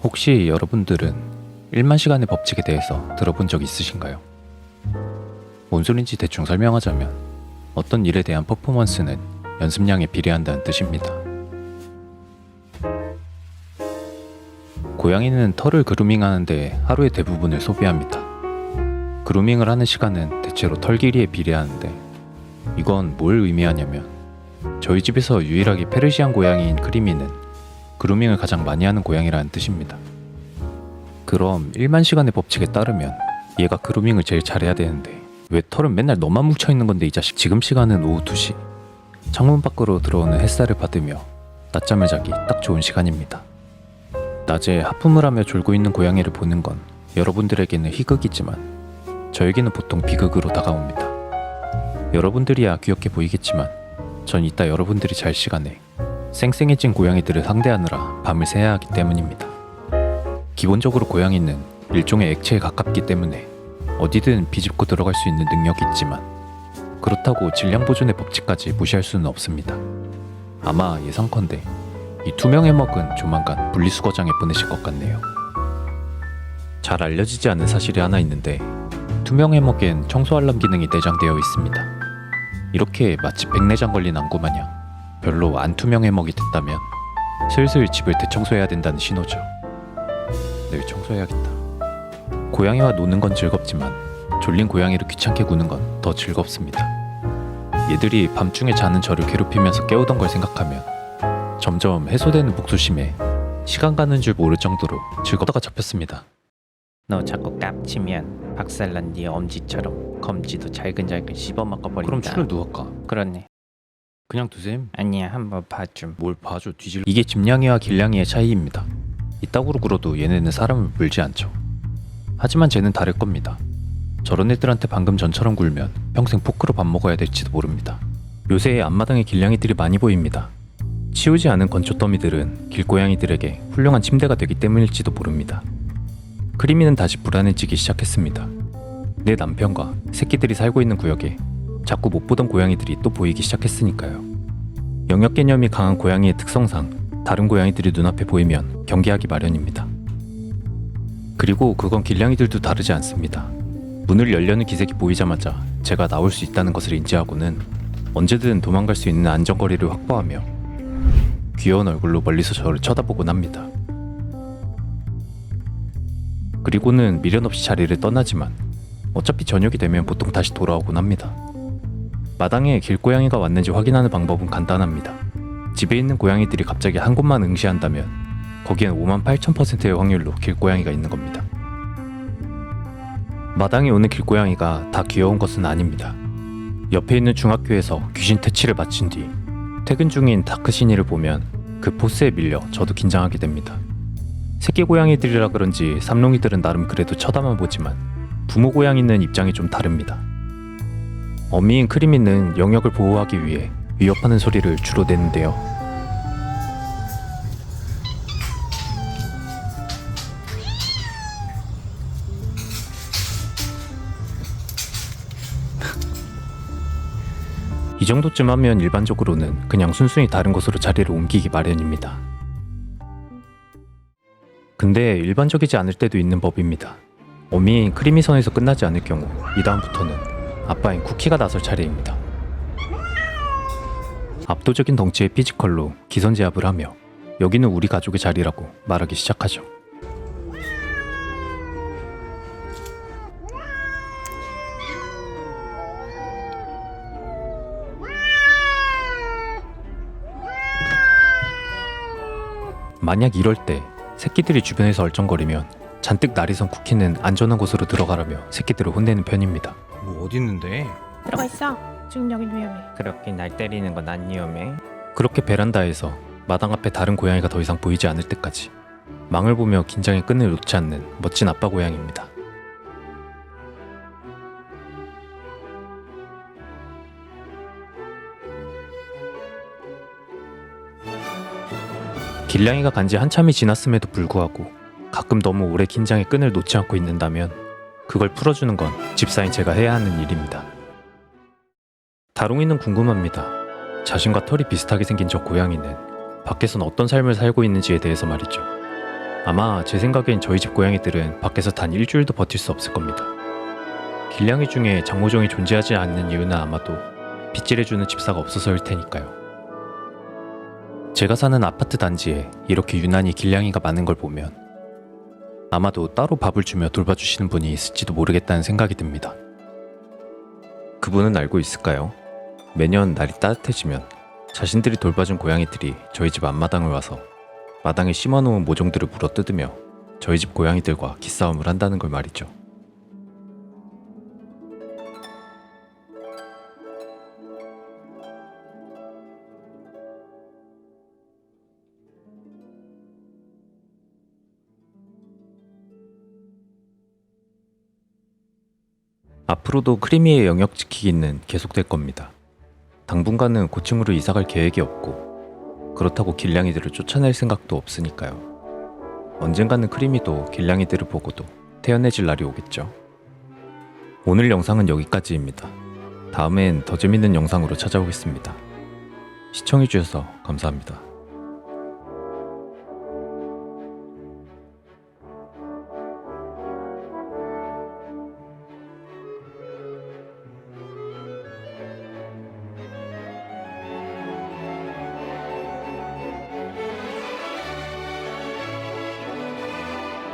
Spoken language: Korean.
혹시 여러분들은 1만 시간의 법칙에 대해서 들어본 적 있으신가요? 뭔 소린지 대충 설명하자면 어떤 일에 대한 퍼포먼스는 연습량에 비례한다는 뜻입니다. 고양이는 털을 그루밍하는데 하루의 대부분을 소비합니다. 그루밍을 하는 시간은 대체로 털 길이에 비례하는데 이건 뭘 의미하냐면 저희 집에서 유일하게 페르시안 고양이인 크리미는 그루밍을 가장 많이 하는 고양이라는 뜻입니다. 그럼 1만 시간의 법칙에 따르면 얘가 그루밍을 제일 잘해야 되는데 왜 털은 맨날 너만 뭉쳐있는 건데 이 자식. 지금 시간은 오후 2시. 창문 밖으로 들어오는 햇살을 받으며 낮잠을 자기 딱 좋은 시간입니다. 낮에 하품을 하며 졸고 있는 고양이를 보는 건 여러분들에게는 희극이지만 저에게는 보통 비극으로 다가옵니다. 여러분들이야 귀엽게 보이겠지만 전 이따 여러분들이 잘 시간에 쌩쌩해진 고양이들을 상대하느라 밤을 새야 하기 때문입니다. 기본적으로 고양이는 일종의 액체에 가깝기 때문에 어디든 비집고 들어갈 수 있는 능력이 있지만 그렇다고 질량 보존의 법칙까지 무시할 수는 없습니다. 아마 예상컨대 이 투명 해먹은 조만간 분리수거장에 보내실 것 같네요. 잘 알려지지 않은 사실이 하나 있는데 투명 해먹엔 청소 알람 기능이 내장되어 있습니다. 이렇게 마치 백내장 걸린 안구 마냥 별로 안 투명 해먹이 됐다면 슬슬 집을 대청소해야 된다는 신호죠. 내일 청소해야겠다. 고양이와 노는 건 즐겁지만 졸린 고양이를 귀찮게 구는 건 더 즐겁습니다. 얘들이 밤중에 자는 저를 괴롭히면서 깨우던 걸 생각하면 점점 해소되는 복수심에 시간 가는 줄 모를 정도로 즐겁다가 잡혔습니다. 너 자꾸 깝치면 박살난 네 엄지처럼 검지도 잘근잘근 씹어먹어 버린다. 그럼 추를 누웠까? 그렇네. 그냥 두셈. 아니야, 한번 봐줌. 뭘 봐줘 뒤질. 이게 집냥이와 길냥이의 차이입니다. 이따구로 굴어도 얘네는 사람을 물지 않죠. 하지만 쟤는 다를 겁니다. 저런 애들한테 방금 전처럼 굴면 평생 포크로 밥 먹어야 될지도 모릅니다. 요새 앞마당에 길냥이들이 많이 보입니다. 치우지 않은 건초 더미들은 길고양이들에게 훌륭한 침대가 되기 때문일지도 모릅니다. 크리미는 다시 불안해지기 시작했습니다. 내 남편과 새끼들이 살고 있는 구역에 자꾸 못 보던 고양이들이 또 보이기 시작했으니까요. 영역 개념이 강한 고양이의 특성상 다른 고양이들이 눈앞에 보이면 경계하기 마련입니다. 그리고 그건 길냥이들도 다르지 않습니다. 문을 열려는 기색이 보이자마자 제가 나올 수 있다는 것을 인지하고는 언제든 도망갈 수 있는 안전거리를 확보하며 귀여운 얼굴로 멀리서 저를 쳐다보곤 합니다. 그리고는 미련 없이 자리를 떠나지만 어차피 저녁이 되면 보통 다시 돌아오곤 합니다. 마당에 길고양이가 왔는지 확인하는 방법은 간단합니다. 집에 있는 고양이들이 갑자기 한 곳만 응시한다면 거기엔 58,000%의 확률로 길고양이가 있는 겁니다. 마당에 오는 길고양이가 다 귀여운 것은 아닙니다. 옆에 있는 중학교에서 귀신 퇴치를 마친 뒤 퇴근 중인 다크시니를 보면 그 포스에 밀려 저도 긴장하게 됩니다. 새끼 고양이들이라 그런지 삼롱이들은 나름 그래도 쳐다만 보지만 부모 고양이는 입장이 좀 다릅니다. 어미인 크리미는 영역을 보호하기 위해 위협하는 소리를 주로 내는데요. 이 정도쯤 하면 일반적으로는 그냥 순순히 다른 곳으로 자리를 옮기기 마련입니다. 근데 일반적이지 않을 때도 있는 법입니다. 어미인 크리미 선에서 끝나지 않을 경우 이 다음부터는 아빠인 쿠키가 나설 차례입니다. 압도적인 덩치의 피지컬로 기선제압을 하며 여기는 우리 가족의 자리라고 말하기 시작하죠. 만약 이럴 때 새끼들이 주변에서 얼쩡거리면 잔뜩 날이 선 쿠키는 안전한 곳으로 들어가라며 새끼들을 혼내는 편입니다. 뭐 어디 있는데? 들어가 있어. 지금 여긴 위험해. 그렇게 날 때리는 건 안 위험해. 그렇게 베란다에서 마당 앞에 다른 고양이가 더 이상 보이지 않을 때까지 망을 보며 긴장의 끈을 놓지 않는 멋진 아빠 고양이입니다. 길냥이가 간지 한참이 지났음에도 불구하고 가끔 너무 오래 긴장의 끈을 놓지 않고 있는다면 그걸 풀어주는 건 집사인 제가 해야 하는 일입니다. 다롱이는 궁금합니다. 자신과 털이 비슷하게 생긴 저 고양이는 밖에선 어떤 삶을 살고 있는지에 대해서 말이죠. 아마 제 생각엔 저희 집 고양이들은 밖에서 단 일주일도 버틸 수 없을 겁니다. 길냥이 중에 장모종이 존재하지 않는 이유는 아마도 빗질해주는 집사가 없어서일 테니까요. 제가 사는 아파트 단지에 이렇게 유난히 길냥이가 많은 걸 보면 아마도 따로 밥을 주며 돌봐주시는 분이 있을지도 모르겠다는 생각이 듭니다. 그분은 알고 있을까요? 매년 날이 따뜻해지면 자신들이 돌봐준 고양이들이 저희 집 앞마당을 와서 마당에 심어놓은 모종들을 물어뜯으며 저희 집 고양이들과 기싸움을 한다는 걸 말이죠. 앞으로도 크리미의 영역 지키기는 계속될 겁니다. 당분간은 고층으로 이사갈 계획이 없고 그렇다고 길냥이들을 쫓아낼 생각도 없으니까요. 언젠가는 크리미도 길냥이들을 보고도 태어내질 날이 오겠죠. 오늘 영상은 여기까지입니다. 다음엔 더 재밌는 영상으로 찾아오겠습니다. 시청해주셔서 감사합니다.